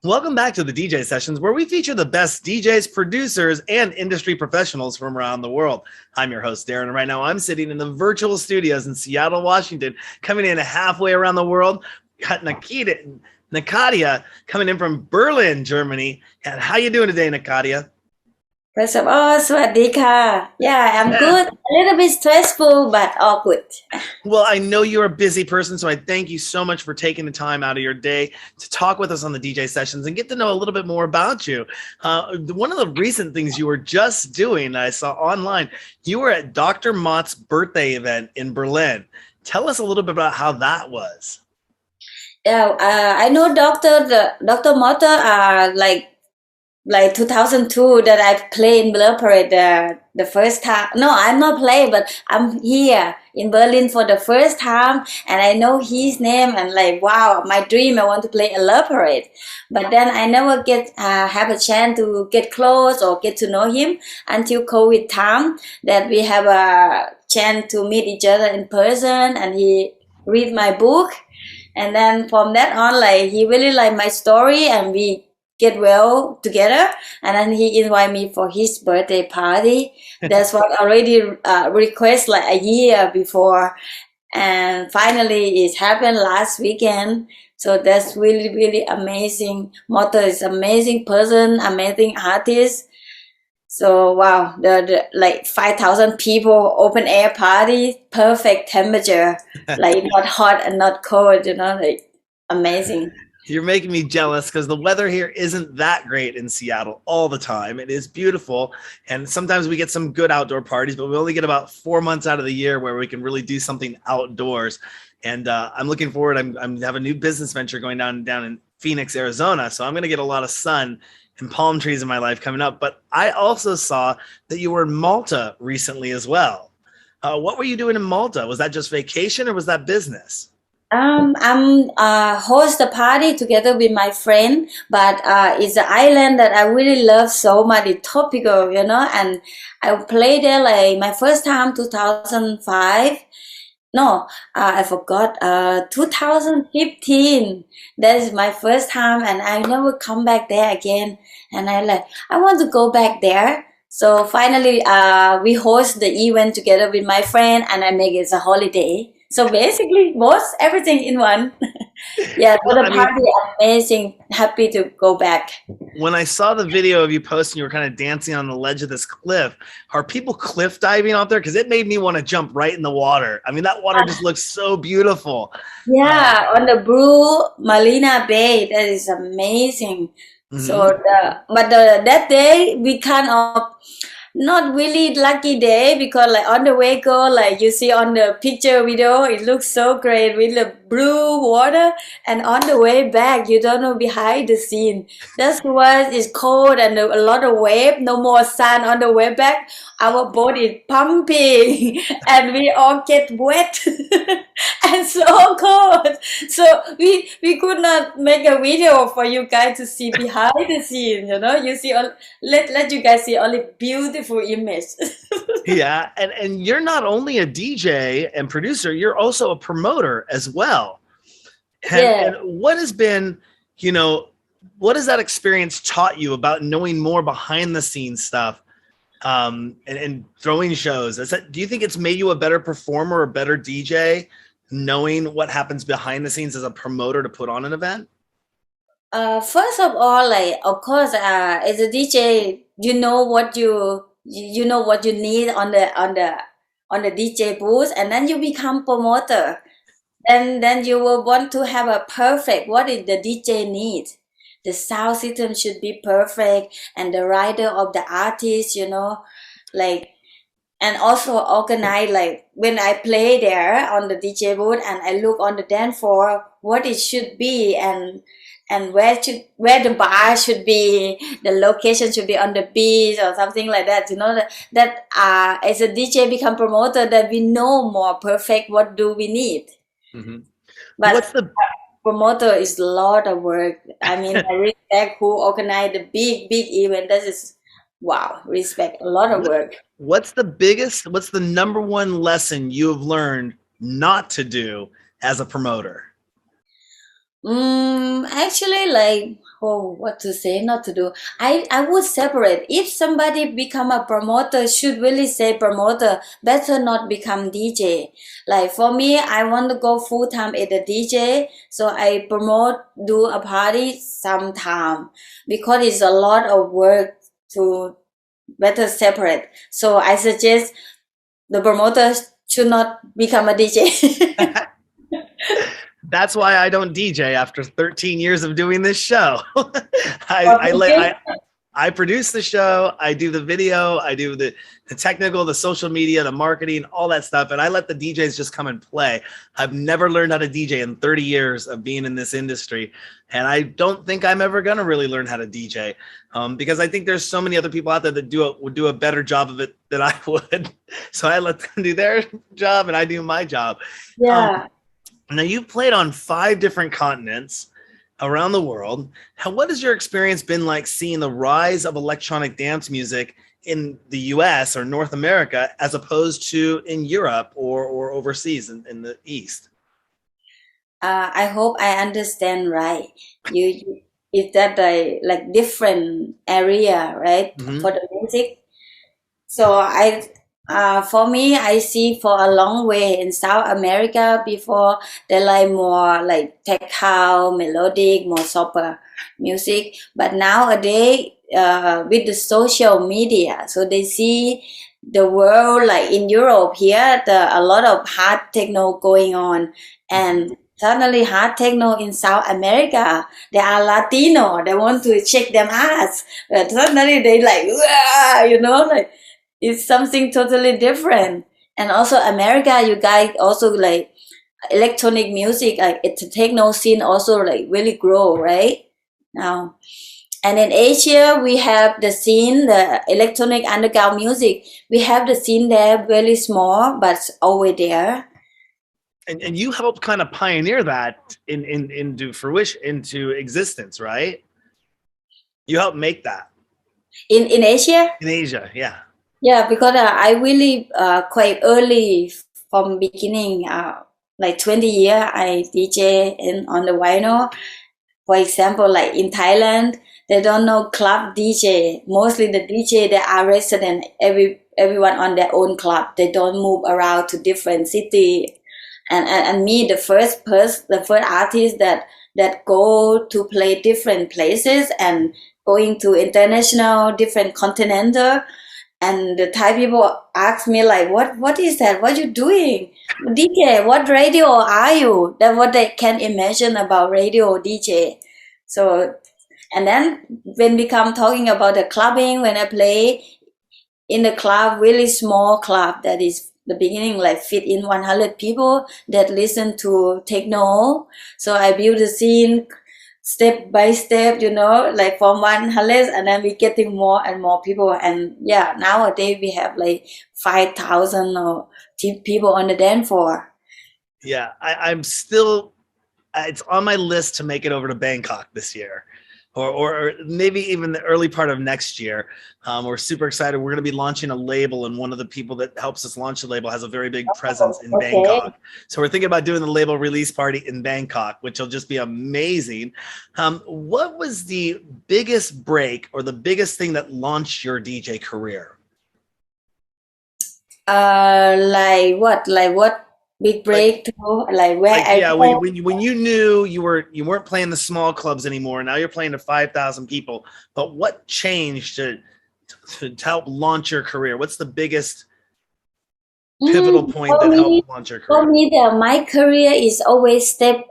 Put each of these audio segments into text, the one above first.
Welcome back to the DJ Sessions, where we feature the best DJs, producers, and industry professionals from around the world. I'm your host, Darren, and right now I'm sitting in the virtual studios in Seattle, Washington, coming in halfway around the world. Got Nakadia coming in from Berlin, Germany. And how you doing today, Nakadia? First of all, สวัสดีค่ะ Yeah, I'm good. A little bit stressful, but all good. Well, I know you're a busy person, so I thank you so much for taking the time out of your day to talk with us on the DJ Sessions and get to know a little bit more about you. One of the recent things you were just doing, I saw online, you were at Dr. Mott's birthday event in Berlin. Tell us a little bit about how that was. Yeah, I know Dr. Motter like 2002 that I played in Blur Parade the first time. No, I'm not playing, but I'm here in Berlin for the first time, and I know his name and like wow, my dream. I want to play a Blur Parade, but then I never get have a chance to get close or get to know him until COVID time. That we have a chance to meet each other in person, and he read my book, and then from that on, like he really liked my story, and we get well together, and then he invited me for his birthday party. That's what I already request like a year before, and finally it happened last weekend. So that's really amazing. Motto is amazing person, amazing artist. So wow, the like 5,000 people open air party, perfect temperature, like not hot and not cold, like amazing. You're making me jealous because the weather here isn't that great in Seattle all the time. It is beautiful. And sometimes we get some good outdoor parties, but we only get about 4 months out of the year where we can really do something outdoors. And I'm looking forward. I'm have a new business venture going down in Phoenix, Arizona. So I'm going to get a lot of sun and palm trees in my life coming up. But I also saw that you were in Malta recently as well. What were you doing in Malta? Was that just vacation or was that business? I'm host a party together with my friend, but it's an island that I really love so much. It's tropical, and I played there like my first time 2005. No, I forgot. 2015. That is my first time, and I never come back there again. And I want to go back there. So finally, we host the event together with my friend, and I make it a holiday. So basically, was everything in one. Yeah, for Well, the I mean, party, amazing. Happy to go back. when I saw the video of you posting, you were kind of dancing on the ledge of this cliff. Are people cliff diving out there? Because it made me want to jump right in the water. I mean, that water just looks so beautiful. Yeah, on the Blue Marina Bay, that is amazing. So Mhm. that day we kind of not really lucky day because like on the way go like you see on the picture video it looks so great with the blue water, and on the way back you don't know behind the scene that's why it's cold and a lot of wave, no more sun on the way back, our body is pumping and we all get wet and so cold. So we could not make a video for you guys to see behind the scene. You see all, let you guys see only beautiful image. Yeah, and you're not only a DJ and producer, you're also a promoter as well. Yeah. And what has been, you know, what has that experience taught you about knowing more behind the scenes stuff and throwing shows? Do you think it's made you a better performer, a better DJ, knowing what happens behind the scenes as a promoter to put on an event? First of all, like of course, as a DJ, you know what you need on the DJ booth, and then you become promoter. Then you will want to have a perfect. What is the DJ need? The sound system should be perfect, and the rider of the artist, like and also organize like when I play there on the DJ booth and I look on the dance floor what it should be, and where the bar should be, the location should be on the beach or something like that. That as a DJ become promoter that we know more perfect what do we need. Mhm. But What's the promoter is a lot of work. I mean, I respect who organize the big event. That is wow, respect a lot of what, work. what's the number one lesson you have learned not to do as a promoter? Actually, like, oh, what to say, not to do. I would separate. If somebody become a promoter, should really say promoter. Better not become DJ. Like for me, I want to go full time as a DJ. So I promote, do a party sometime because it's a lot of work to better separate. So I suggest the promoter should not become a DJ. That's why I don't DJ after 13 years of doing this show. I, I, la- Okay. I, I produce the show. I do the video. I do the technical, the social media, the marketing, all that stuff. And I let the DJs just come and play. I've never learned how to DJ in 30 years of being in this industry. And I don't think I'm ever going to really learn how to DJ because I think there's so many other people out there that would do a better job of it than I would. So I let them do their job and I do my job. Yeah. Now, you've played on 5 different continents around the world. What has your experience been like seeing the rise of electronic dance music in the US or North America as opposed to in Europe or overseas in the East? I hope I understand right. You is that a like different area, right, Mm-hmm. for the music? So for me, I see for a long way in South America before they like more like tech house, melodic, more softer music. But nowadays, with the social media, so they see the world like in Europe here, a lot of hard techno going on, and suddenly hard techno in South America, they are Latino. They want to check them ass, but suddenly they like, "Wah," like it's something totally different. And also America, you guys also like electronic music, like it's a techno scene also like really grow right now. And in Asia, we have the scene, the electronic underground music. We have the scene there, very small, but always there. And you helped kind of pioneer that into fruition, into existence, right? You helped make that In Asia, in Asia. Yeah. yeah, because I really quite early from beginning, like 20 year I DJ on the vinyl. For example, like in Thailand, they don't know club DJ. Mostly the DJ they are resident. Everyone on their own club. They don't move around to different city. And me, the first artist that go to play different places and going to international different continental. And the Thai people ask me like, what is that? What you doing? DJ, what radio are you? That what they can imagine about radio DJ. So, and then when we come talking about the clubbing, when I play in the club, really small club that is the beginning, like fit in 100 people that listen to techno. So I build the scene step by step, like from 100, and then we getting more and more people. And yeah, nowadays we have like 5,000 or people on the dance floor. Yeah. I'm still, it's on my list to make it over to Bangkok this year. Or maybe even the early part of next year. We're super excited. We're going to be launching a label, and one of the people that helps us launch the label has a very big presence in Okay. Bangkok. So we're thinking about doing the label release party in Bangkok, which will just be amazing. What was the biggest break or the biggest thing that launched your DJ career? Like what? Like what big breakthrough? Like where Like, I yeah, go? when you knew you weren't playing the small clubs anymore. Now you're playing to 5,000 people. But what changed to help launch your career? What's the biggest pivotal point For that me, helped launch your for career? me, my career is always step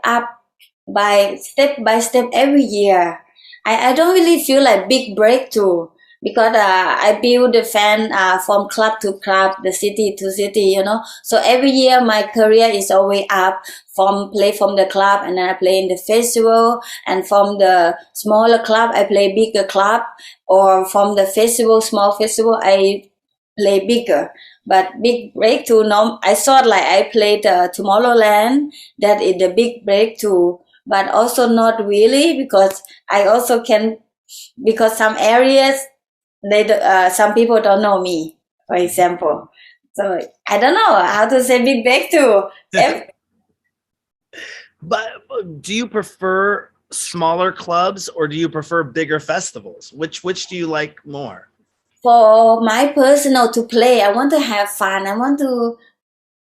by step every year. I don't really feel like big breakthrough because I build the fan from club to club, the city to city, So every year my career is always up from play from the club and then I play in the festival, and from the smaller club I play bigger club, or from the small festival I play bigger. But big breakthrough, no, I thought like I played Tomorrowland, that is the big breakthrough, but also not really because I also can, because some areas some people don't know me, for example. So I don't know how to say big breakthrough. But do you prefer smaller clubs or do you prefer bigger festivals? Which do you like more? For my personal to play, I want to have fun. I want to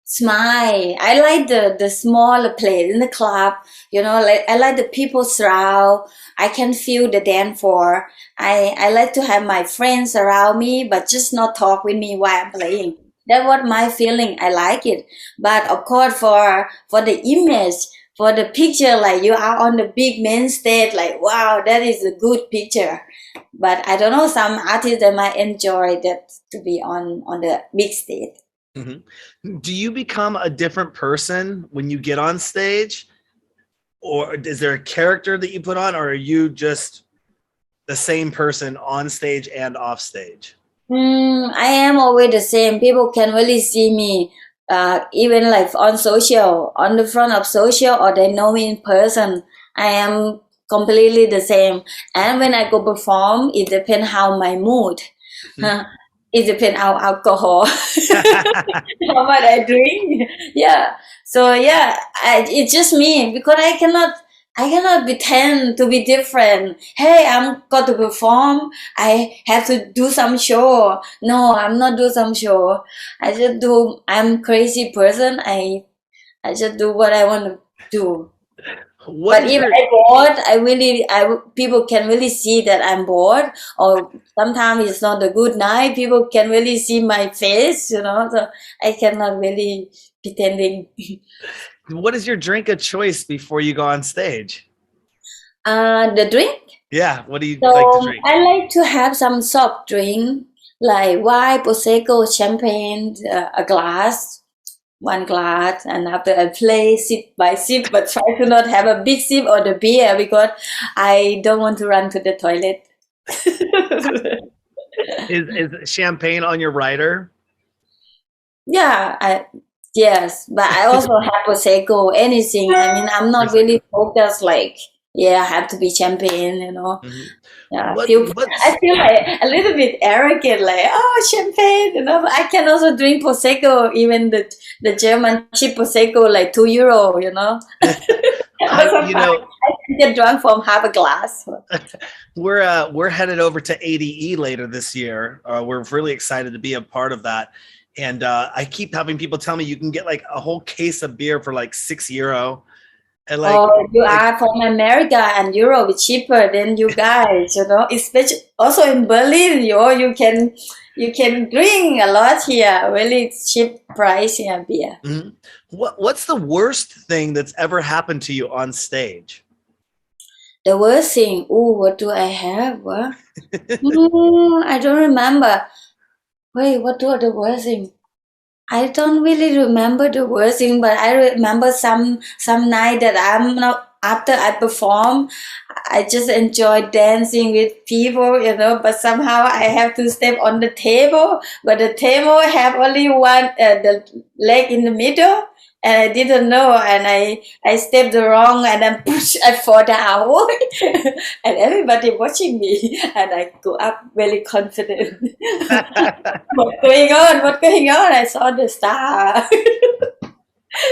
smile. I like the smaller place in the club. Like I like the people surround. I can feel the dance floor. I like to have my friends around me, but just not talk with me while I'm playing. That's what my feeling. I like it. But of course, for the image, for the picture, like you are on the big main stage, like wow, that is a good picture. But I don't know, some artists that might enjoy that to be on the big stage. Mhm. Do you become a different person when you get on stage? Or is there a character that you put on, or are you just the same person on stage and off stage? I am always the same. People can really see me, even like on social, on the front of social, or they know me in person. I am completely the same. And when I go perform, it depends how my mood. It depends how alcohol, how much I drink. Yeah. So yeah, it's just me because I cannot pretend to be different. Hey, I'm got to perform. I have to do some show. No, I'm not do some show. I just do. I'm crazy person. I just do what I want to do. What But is if your I bored, people can really see that I'm bored. Or sometimes it's not a good night. People can really see my face. So I cannot really pretending. what is your drink of choice before you go on stage? The drink. Yeah, what do you like to So drink? I like to have some soft drink like wine, prosecco, champagne, a glass, one glass, and after I play sip by sip, but try to not have a big sip or the beer because I don't want to run to the toilet. Is champagne on your rider? Yeah, yes, but I also have prosecco, anything. I mean, I'm not really Prosecco. focused like, yeah, have to be champagne. Mhm. Yeah, What I what's feel like a little bit arrogant, like oh champagne. But I can also drink prosecco, even the German cheap prosecco, like €2. I Also, I can get drunk from half a glass. we're headed over to ADE later this year. We're really excited to be a part of that. And I keep having people tell me you can get like a whole case of beer for like €6. And Oh, you like are from America and Europe is cheaper than you guys. Especially also in Berlin, you can drink a lot here. Really cheap price here beer. mhm. What's the worst thing that's ever happened to you on stage? The worst thing, what do I have? What? I don't remember. Wait, what was the worst thing? I don't really remember the worst thing, but I remember some night that I'm not after I perform, I just enjoy dancing with people. But somehow I have to step on the table, but the table have only one the leg in the middle, and I didn't know, and I stepped wrong, and then push, I fall down, and everybody watching me, and I go up very confident. What's going on? What's going on? I saw the star.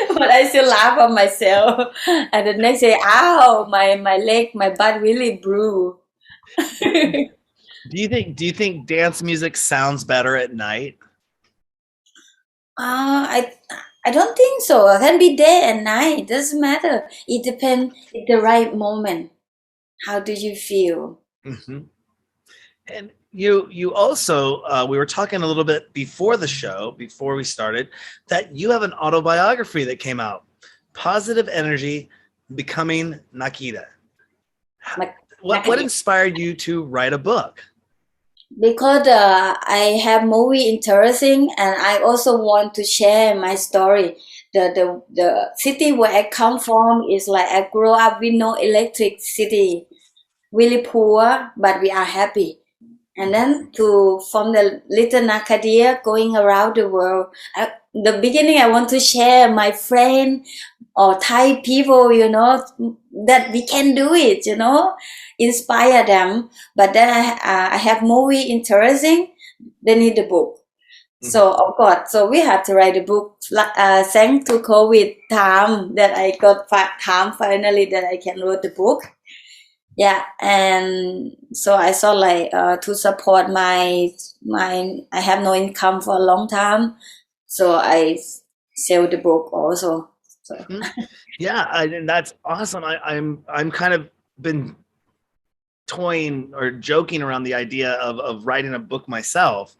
But I still laugh at myself. And the next day, ow, my leg, my butt really blew. Do you think dance music sounds better at night? I don't think so. It can be day and night. It doesn't matter. It depends. It's the right moment. How do you feel? Hmm. And you also we were talking a little bit before the show, before we started, that you have an autobiography that came out, Positive Energy, Becoming Nakida. What Nakadia. inspired you to write a book? Because I have movie interesting, and I also want to share my story. The city where I come from is like I grew up with no electricity, really poor, but we are happy. And then to from the little Nakadia going around the world. The beginning, I want to share my friend or Thai people, that we can do it, inspire them. But then I have movie interesting. They need the book. So of course, so we had to write a book. Thanks to COVID time that I got time finally that I can write the book. Yeah, and so I saw like to support my I have no income for a long time, so I sell the book also. So Yeah, and that's awesome. I'm kind of been toying or joking around the idea of writing a book myself.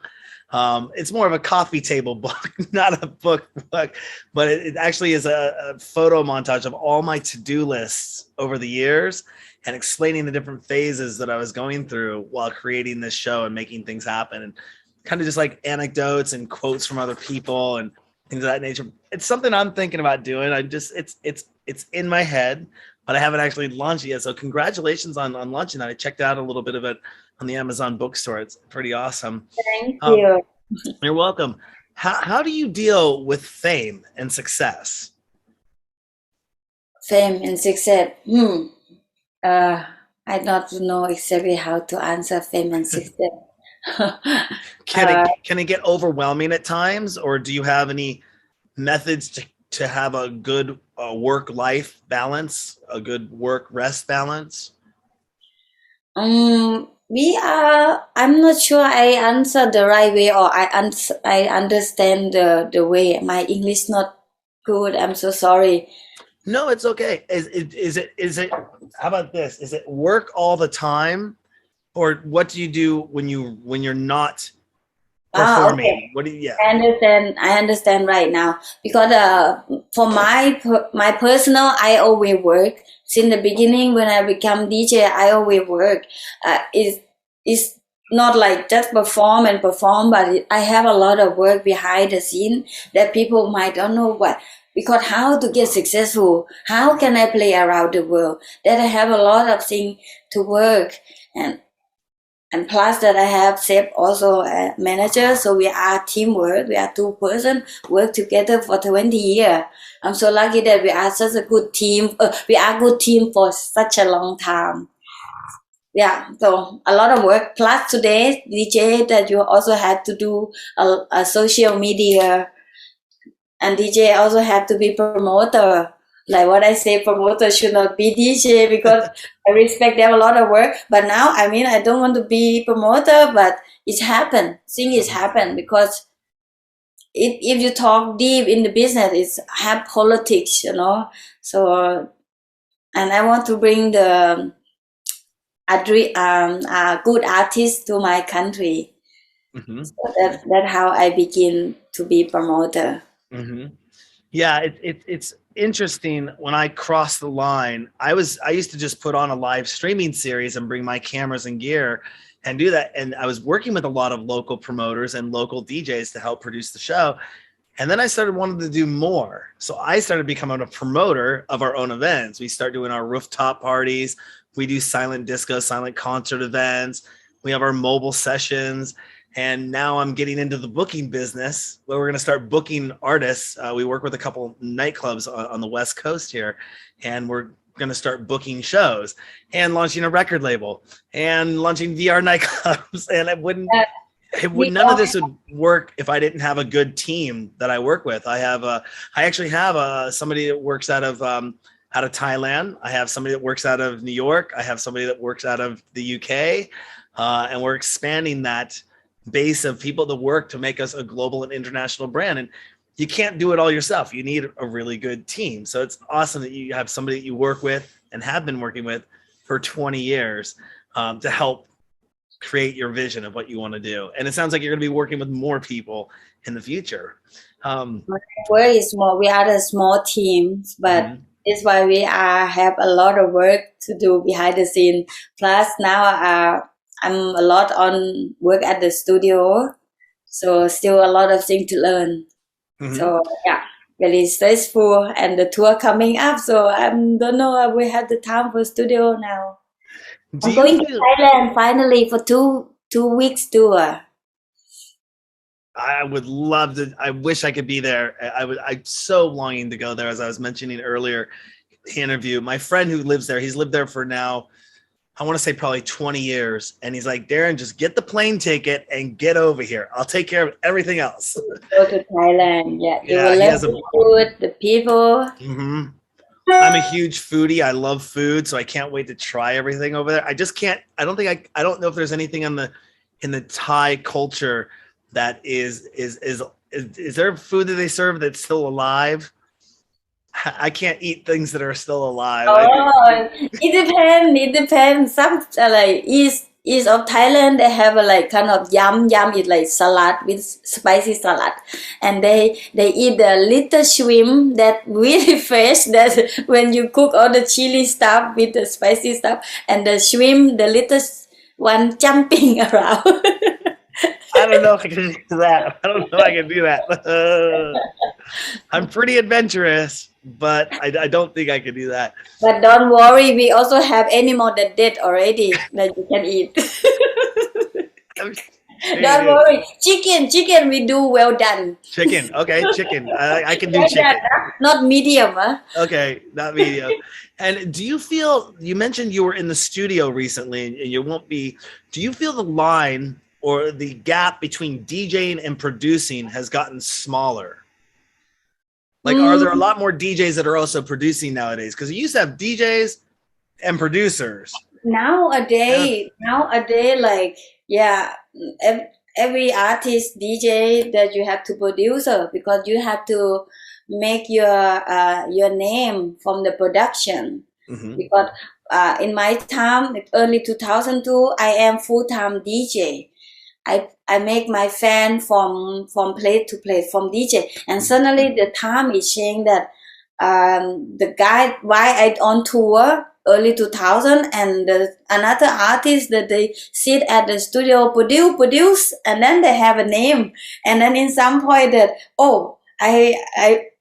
It's more of a coffee table book, not a book, but it actually is a photo montage of all my to-do lists over the years and explaining the different phases that I was going through while creating this show and making things happen, and kind of just like anecdotes and quotes from other people and things of that nature. It's something I'm thinking about doing. It's in my head, but I haven't actually launched it yet. So congratulations on launching that. I checked out a little bit of it on the Amazon bookstore. It's pretty awesome. thank you. You're welcome. How do you deal with fame and success? Fame and success. I don't know exactly how to answer fame and success. Can it get overwhelming at times, or do you have any methods to have a good work-life balance, a good work-rest balance? I'm not sure I answer the right way, or I understand the way. My English not good. I'm so sorry. No, it's okay. Is it how about this? Is it work all the time, or what do you do when you're not Okay. performing? What do you? Yeah. I understand right now because for my personal, I always work since the beginning. When I become DJ, I always work. It's not like just perform, but I have a lot of work behind the scene that people might don't know what. Because how to get successful? How can I play around the world? That I have a lot of things to work, and plus that I have Sep also a manager, so we are teamwork. We are two person work together for 20 years. I'm so lucky that we are such a good team. We are good team for such a long time. Yeah, so a lot of work. Plus today, DJ, that you also have to do a social media, and DJ also have to be promoter. Like what I say, promoter should not be DJ because I respect they have a lot of work. But now, I mean, I don't want to be promoter, but it's happened. Thing is happened because if you talk deep in the business, it's have politics, you know. So, and I want to bring a good artist to my country. Mm-hmm. So that's how I begin to be promoter. Mm-hmm. Yeah, it's interesting. When I crossed the line, I used to just put on a live streaming series and bring my cameras and gear and do that. And I was working with a lot of local promoters and local DJs to help produce the show. And then I started wanting to do more. So I started becoming a promoter of our own events. We start doing our rooftop parties. We do silent disco, silent concert events. We have our mobile sessions. And now I'm getting into the booking business where we're going to start booking artists. We work with a couple nightclubs on the West Coast here, and we're going to start booking shows and launching a record label and launching VR nightclubs. And none of this would work if I didn't have a good team that I work with. I actually have somebody that works out of Thailand. I have somebody that works out of New York. I have somebody that works out of the UK, and we're expanding that base of people to work to make us a global and international brand. And you can't do it all yourself. You need a really good team. So it's awesome that you have somebody that you work with and have been working with for 20 years to help create your vision of what you want to do. And it sounds like you're going to be working with more people in the future. Very small. We are a small team, but it's why we have a lot of work to do behind the scene. Plus now I'm a lot on work at the studio, so still a lot of things to learn. So yeah, very stressful, and the tour coming up. So I don't know. I will have the time for studio now. I'm going to Thailand finally for two weeks tour. I would love to. I wish I could be there. I'm so longing to go there. As I was mentioning earlier, the interview. My friend who lives there, he's lived there for now I want to say probably 20 years. And he's like, Darren, just get the plane ticket and get over here. I'll take care of everything else. Go to Thailand. Yeah, you Yeah, will he love has a. the food, the people. Mhm. I'm a huge foodie. I love food, so I can't wait to try everything over there. I just can't. I don't think I don't know if there's anything on the in the Thai culture that is there food that they serve that's still alive? I can't eat things that are still alive. Oh, it depends. It depends. Some like east of Thailand, they have a like kind of yum. Yum is like salad with spicy salad, and they eat the little shrimp that really fresh. That when you cook all the chili stuff with the spicy stuff, and the shrimp, the little one jumping around. I don't know if I can do that. I don't know if I can do that. I'm pretty adventurous, but I don't think I could do that. But don't worry, we also have animal that dead already that you can eat. Don't worry, chicken we do well done. Chicken, okay, chicken. I can do Well chicken. done, not medium, huh? Okay, not medium. And do you feel, you mentioned you were in the studio recently and you won't be, do you feel the line or the gap between DJing and producing has gotten smaller? Like, are there a lot more DJs that are also producing nowadays? Because you used to have DJs and producers. Nowadays, like, yeah, every artist DJ that you have to producer because you have to make your name from the production. Mhm. Because in my time, early 2002, I am full-time DJ. I make my fan from place to place from DJ, and suddenly the time is changed that the guy why I on tour early 2000 and another artist that they sit at the studio produce and then they have a name, and then in some point that I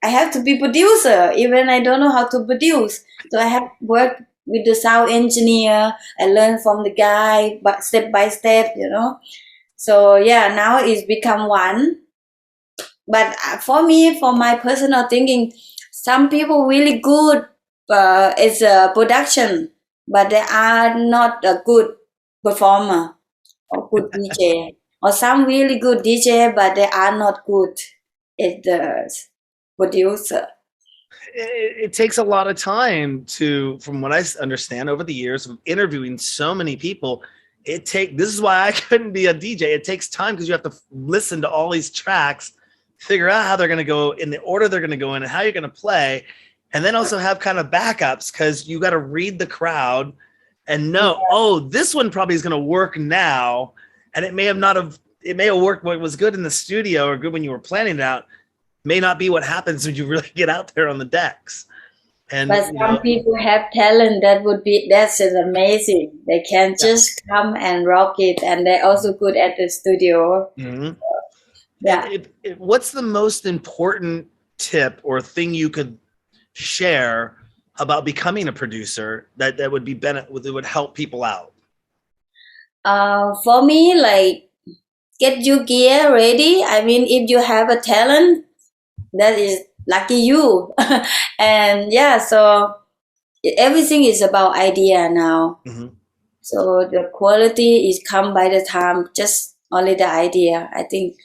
have to be producer even I don't know how to produce, so I have worked with the sound engineer. I learned from the guy but step by step, so yeah, now it's become one. But for me, for my personal thinking, some people really good is a production, but they are not a good performer or good DJ. Or some really good DJ, but they are not good as the producer. It takes a lot of time to, from what I understand over the years of interviewing so many people, this is why I couldn't be a DJ. It takes time because you have to listen to all these tracks, figure out how they're going to go in the order they're going to go in and how you're going to play, and then also have kind of backups because you got to read the crowd and know, oh, this one probably is going to work now, and it may have worked what was good in the studio or good when you were planning it out, may not be what happens when you really get out there on the decks. And but some people have talent that's just amazing. They can just come and rock it, and they're also good at the studio. Mm-hmm. Yeah. What's the most important tip or thing you could share about becoming a producer that would help people out? For me, like, get your gear ready. I mean, if you have a talent, that is lucky you. And yeah, so everything is about idea now. Mm-hmm. So the quality is come by the time, just only the idea. I think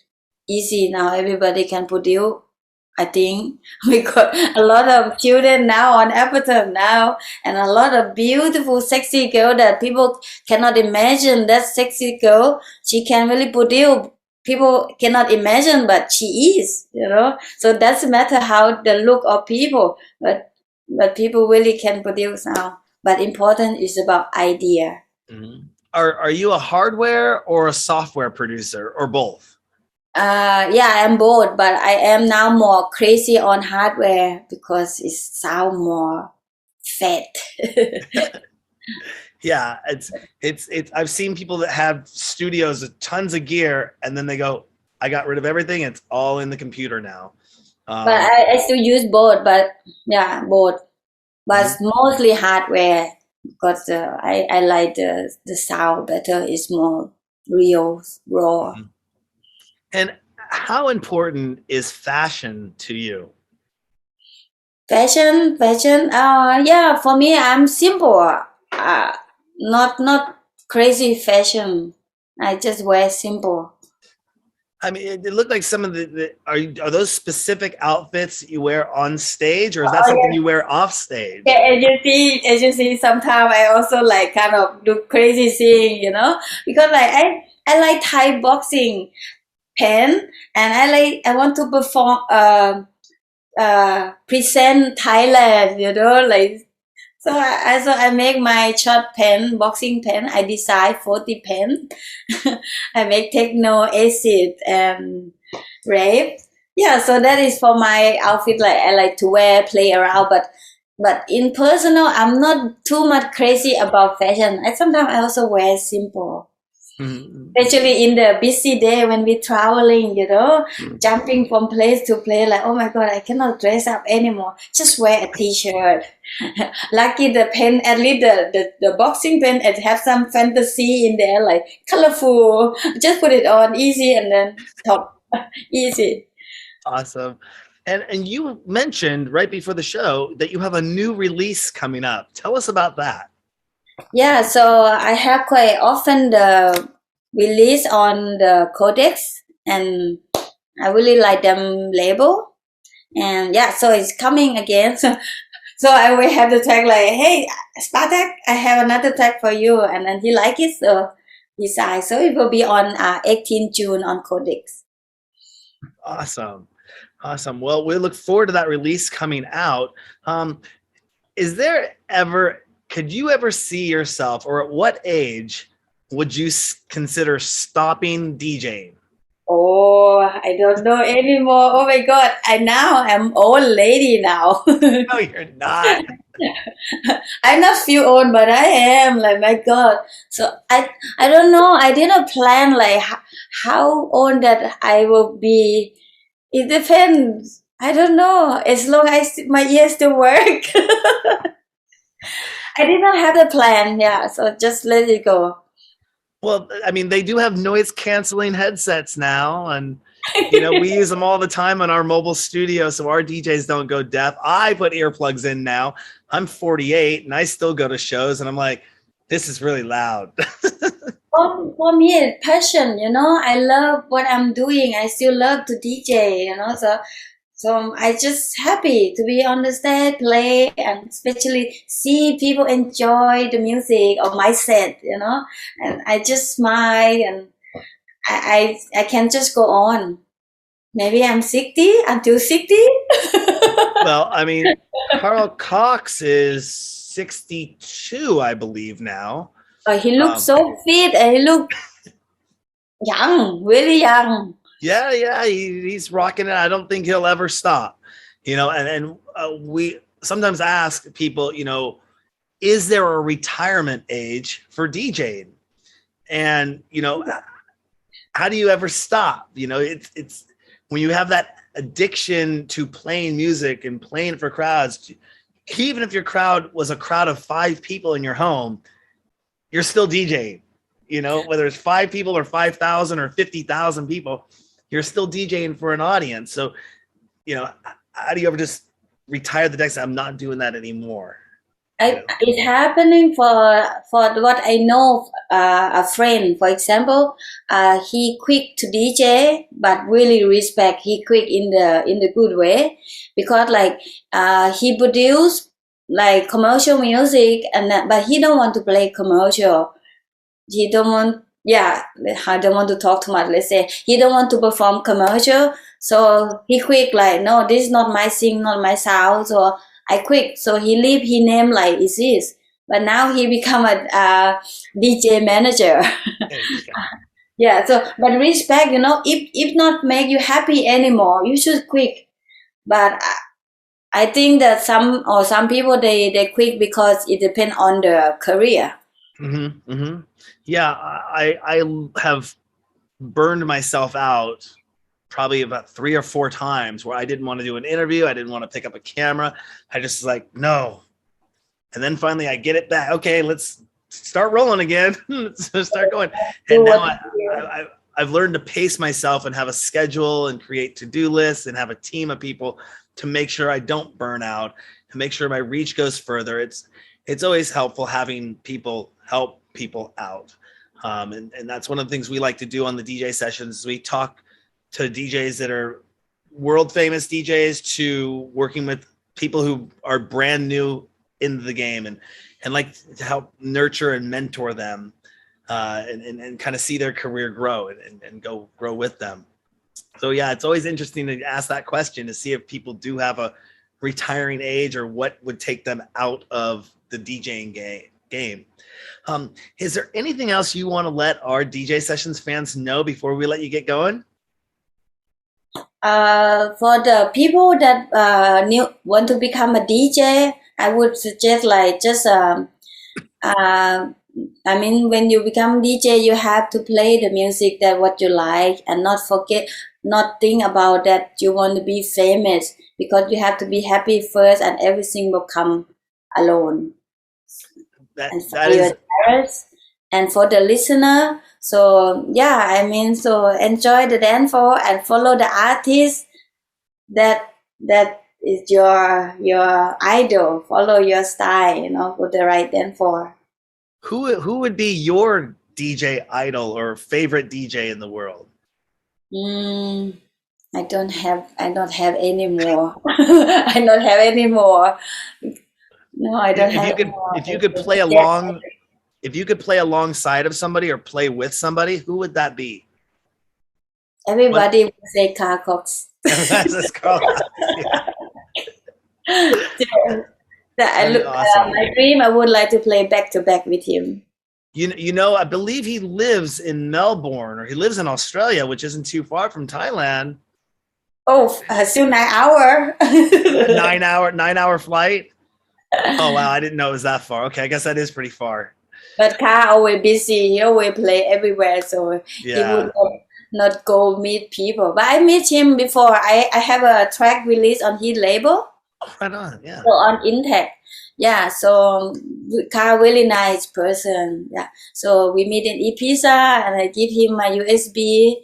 easy now, everybody can produce. I think we got a lot of children now on Appleton now, and a lot of beautiful, sexy girl that people cannot imagine. That sexy girl, she can really produce. People cannot imagine, but she is, So doesn't matter how the look of people, but people really can produce now. But important is about idea. Mm-hmm. Are you a hardware or a software producer or both? Yeah, I'm both, but I am now more crazy on hardware because it sound more fat. Yeah, it's I've seen people that have studios with tons of gear and then they go, I got rid of everything. It's all in the computer now. But I still use both, but yeah, both. But mostly hardware because I like the sound better. It's more real, raw. Mm-hmm. And how important is fashion to you? Fashion. Yeah, for me, I'm simple. not crazy fashion. I just wear simple. I mean, it looked like some of are those specific outfits you wear on stage, or is that Oh something yeah, you wear off stage? yeah. As you see, sometimes I also like kind of do crazy thing, because like I like Thai boxing pen, and I want to perform present Thailand, like. So I make my short pen, boxing pen. I design 40 pen. I make techno, acid, and rave. Yeah, so that is for my outfit. Like I like to wear, play around, but in personal, I'm not too much crazy about fashion. I also wear simple. Mhm. Especially in the busy day when we're traveling, jumping from place to place, like, oh my God, I cannot dress up anymore. Just wear a t-shirt. Lucky the pen, at least the boxing pen, it have some fantasy in there, like colorful. Just put it on easy and then top. Easy. Awesome. And you mentioned right before the show that you have a new release coming up. Tell us about that. Yeah, so I have quite often the release on the codex, and I really like them label. And yeah, so it's coming again. So I will have the tag like, hey, Spartak, I have another tag for you. And then he like it, so he signed. So it will be on 18 June on Codex. Awesome. Awesome. Well, we look forward to that release coming out. Um, is there ever, could you ever see yourself, or at what age would you consider stopping DJing? Oh, I don't know anymore. Oh my God. I'm old lady now. No, you're not. I not feel old, but I am like my God. So I don't know. I didn't plan like how old that I will be. It depends. I don't know. As long as my ears still work. I did not have a plan. Yeah, so just let it go. Well, I mean, they do have noise canceling headsets now, and we use them all the time on our mobile studio, so our DJs don't go deaf. I put earplugs in now. I'm 48, and I still go to shows, and I'm like, this is really loud. For me, it's passion. I love what I'm doing. I still love to DJ. So I just happy to be on the stage, play, and especially see people enjoy the music of my set. And I just smile, and I can just go on. Maybe I'm 60 until 60. Well, I mean, Carl Cox is 62, I believe now. He looks so fit, and he look young, really young. Yeah, he's rocking it. I don't think he'll ever stop. And we sometimes ask people, is there a retirement age for DJing? And how do you ever stop? It's when you have that addiction to playing music and playing for crowds. Even if your crowd was a crowd of 5 people in your home, you're still DJing. Whether it's 5 people or 5,000 or 50,000 people, you're still DJing for an audience. So, how do you ever just retire the deck? I'm not doing that anymore. It's happening for what I know. A friend, for example, he quick to DJ, but really respect. He quick in the good way, because like he produce like commercial music, but he don't want to play commercial. He don't want. Yeah, I don't want to talk too much. Let's say he don't want to perform commercial, so he quick like, no, this is not my sing, not my sound. So I quit. So he leave his name like is this, but now he become a DJ manager. Yeah. So, but respect, if not make you happy anymore, you should quit. But I think that some people they quit because it depends on the career. Mm-hmm, mm-hmm. Yeah, I have burned myself out probably about 3 or 4 times where I didn't want to do an interview. I didn't want to pick up a camera. I just was like, no. And then finally I get it back. Okay, let's start rolling again. Let's start going. And now I've learned to pace myself and have a schedule and create to-do lists and have a team of people to make sure I don't burn out, to make sure my reach goes further. It's always helpful having people help people out. And that's one of the things we like to do on the DJ sessions. We talk to DJs that are world famous DJs to working with people who are brand new in the game, and like to help nurture and mentor them, and kind of see their career grow and go grow with them. So yeah, it's always interesting to ask that question to see if people do have a retiring age or what would take them out of the DJing game. Is there anything else you want to let our DJ Sessions fans know before we let you get going? For the people that want to become a DJ, I would suggest like just I mean, when you become DJ, you have to play the music that what you like, and not think about that you want to be famous, because you have to be happy first, and everything will come alone. And for your parents and for the listener. So yeah, I mean, so enjoy the dance floor and follow the artist that is your idol. Follow your style, you know, for the right dance floor. Who would be your DJ idol or favorite DJ in the world? I don't have any more. I don't have any more. No, I don't have. If you could play along, if you could play alongside of somebody or play with somebody, who would that be? Everybody would say Carl Cox. That's Carl Cox. Awesome. My dream, I would like to play back to back with him. You know, I believe he lives in Melbourne, or he lives in Australia, which isn't too far from Thailand. Oh, still 9 hour. 9 hour flight. Oh wow, I didn't know it was that far. Okay, I guess that is pretty far. But Carl always busy. He always play everywhere, so he would not go meet people. But I meet him before. I have a track release on his label. Oh, right on, yeah. So on Intech. Yeah, so Carl really nice person. Yeah. So we meet in Ibiza, and I give him my USB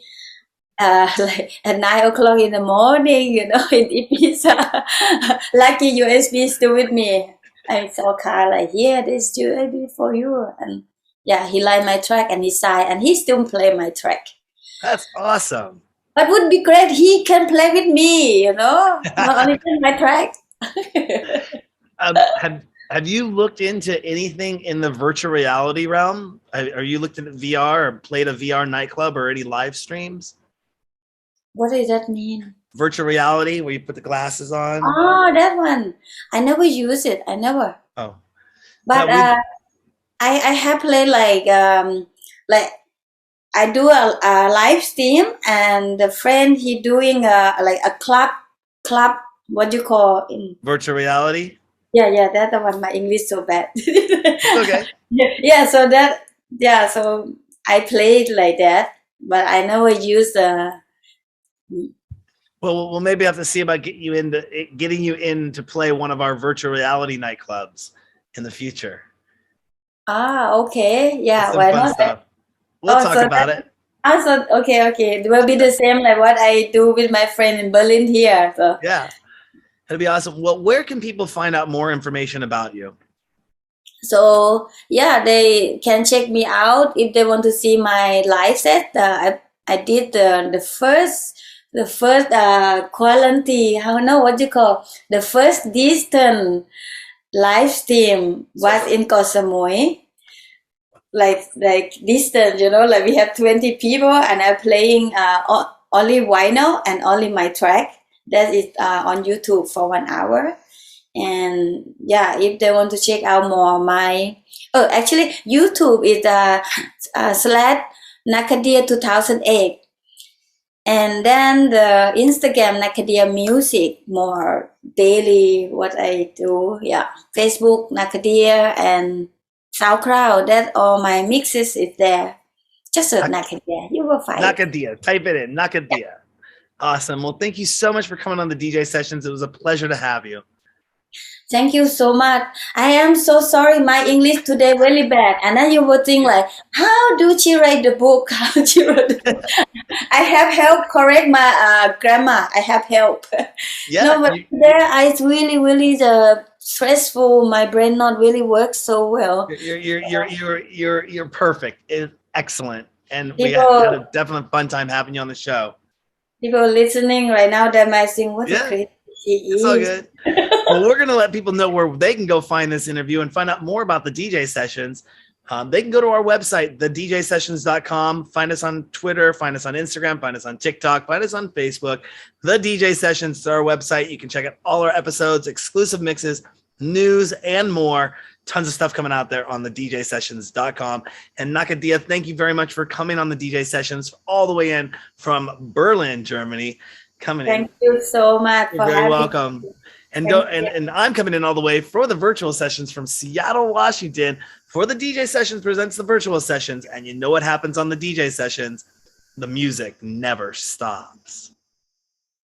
like at 9 o'clock in the morning, you know, in Ibiza. Lucky USB still with me. I saw Carl like, yeah, this USB for you. And yeah, he liked my track and he signed, and he still play my track. That's awesome. But would be great he can play with me, you know, not only play my track. Have you looked into anything in the virtual reality realm? Are you looked into VR or played a VR nightclub or any live streams? What does that mean? Virtual reality, where you put the glasses on. Oh, that one. I never use it. I never. Oh. But I have played like I do a live stream, and the friend he doing like a club. What do you call in virtual reality? Yeah, that's the one. My English so bad. Okay. Yeah, so I played like that, but I never use the. Well, we'll maybe have to see about getting you in to play one of our virtual reality nightclubs in the future. Okay. Yeah, why not? We'll talk about it. Also, okay. It will be the same like what I do with my friend in Berlin here. So. Yeah, that'd be awesome. Well, where can people find out more information about you? So yeah, they can check me out if they want to see my live set. I did the first quality, what you call, the first distant live stream was in Koh Samui, like distant, you know, like we have 20 people, and I'm playing only vinyl and only my track. That is on YouTube for 1 hour. And yeah, if they want to check out more actually YouTube is /Nakadia 2008. And then the Instagram Nakadia music, more daily what I do. Yeah, Facebook Nakadia and SoundCloud. That all my mixes is there. Just search Nakadia, you will find Nakadia. Type it in, Nakadia. Yeah. Awesome. Well, thank you so much for coming on the DJ Sessions. It was a pleasure to have you. Thank you so much. I am so sorry. My English today very bad. And then you will think like, how do she write the book? How she wrote the book? I have help correct my grammar. I have help. Yeah, No, but there I really stressful. My brain not really works so well. you're perfect. Excellent. And we had People a definite fun time having you on the show. people listening right now, they might think, what a Yeah, crazy she it's all is. good. Well, we're going to let people know where they can go find this interview and find out more about the DJ sessions. They can go to our website, thedjsessions.com. Find us on Twitter, find us on Instagram, find us on TikTok, find us on Facebook. The DJ Sessions is our website. You can check out all our episodes, exclusive mixes, news, and more. Tons of stuff coming out there on the djsessions.com. And Nakadia, thank you very much for coming on the DJ Sessions all the way in from Berlin, Germany. Coming in. Thank you so much You're for very having welcome. me. And Thank you. and I'm coming in all the way for the virtual sessions from Seattle, Washington, for the DJ Sessions presents the virtual sessions. And you know what happens on the DJ sessions? The music never stops.